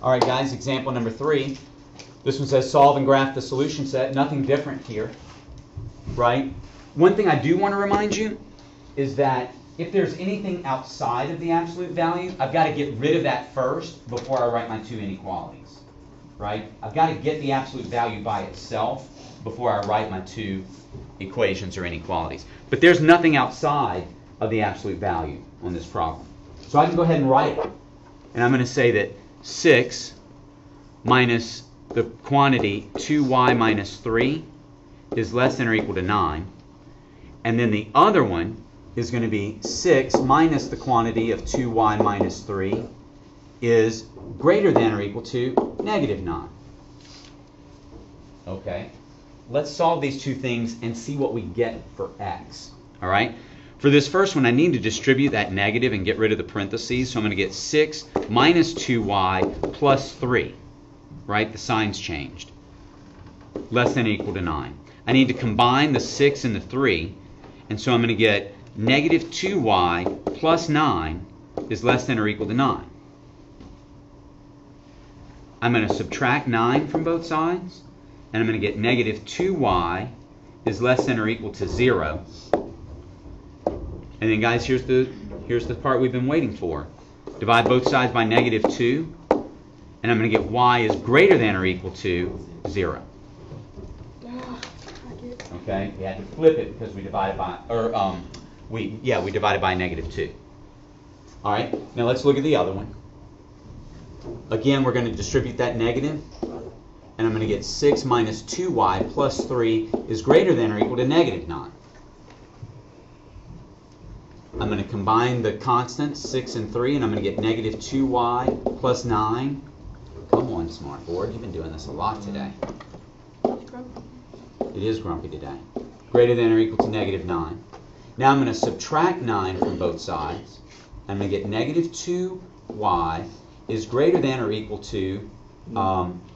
All right, guys, example number 3. This one says solve and graph the solution set. Nothing different here, right? One thing I do want to remind you is that if there's anything outside of the absolute value, I've got to get rid of that first before I write my two inequalities, right? I've got to get the absolute value by itself before I write my two equations or inequalities. But there's nothing outside of the absolute value on this problem. So I can go ahead and write it. And I'm going to say that 6 minus the quantity 2y minus 3 is less than or equal to 9. And then the other one is going to be 6 minus the quantity of 2y minus 3 is greater than or equal to negative 9. Okay, let's solve these two things and see what we get for x. All right, for this first one, I need to distribute that negative and get rid of the parentheses. So I'm going to get 6 minus 2y plus 3. Right, the sign's changed. Less than or equal to 9. I need to combine the 6 and the 3. And so I'm going to get negative 2y plus 9 is less than or equal to 9. I'm going to subtract 9 from both sides. And I'm going to get negative 2y is less than or equal to 0. And then, guys, here's the part we've been waiting for. Divide both sides by negative 2. And I'm going to get y is greater than or equal to 0. Okay, we had to flip it because we divided by, we divided by negative 2. All right, now let's look at the other one. Again, we're going to distribute that negative, and I'm going to get 6 minus 2y plus 3 is greater than or equal to negative 9. I'm going to combine the constants, 6 and 3, and I'm going to get negative 2y plus 9. Come on, smart board. You've been doing this a lot today. It is grumpy today. Greater than or equal to negative 9. Now I'm going to subtract 9 from both sides. I'm going to get negative 2y is greater than or equal to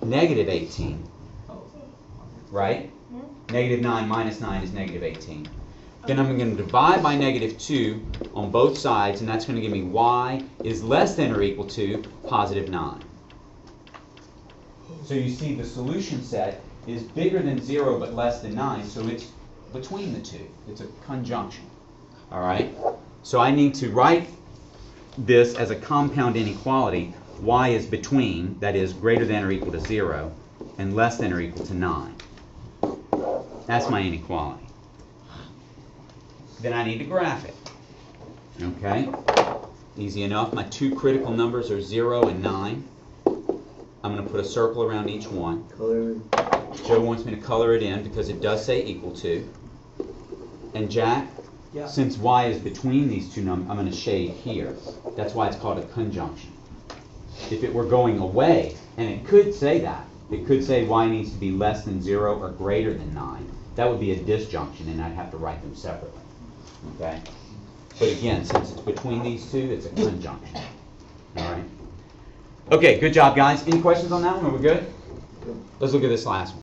negative 18. Right? Negative 9 minus 9 is negative 18. Then I'm going to divide by negative 2 on both sides, and that's going to give me y is less than or equal to positive 9. So you see the solution set is bigger than 0 but less than 9, so it's between the two. It's a conjunction. All right? So I need to write this as a compound inequality. Y is between, that is, greater than or equal to 0, and less than or equal to 9. That's my inequality. Then I need to graph it. Okay? Easy enough. My two critical numbers are 0 and 9. I'm going to put a circle around each one. Joe wants me to color it in because it does say equal to. And Jack, since y is between these two numbers, I'm going to shade here. That's why it's called a conjunction. If it were going away, and it could say that, it could say y needs to be less than 0 or greater than 9. That would be a disjunction, and I'd have to write them separately. Okay? But again, since it's between these two, it's a conjunction. All right? Okay, good job, guys. Any questions on that one? Are we good? Let's look at this last one.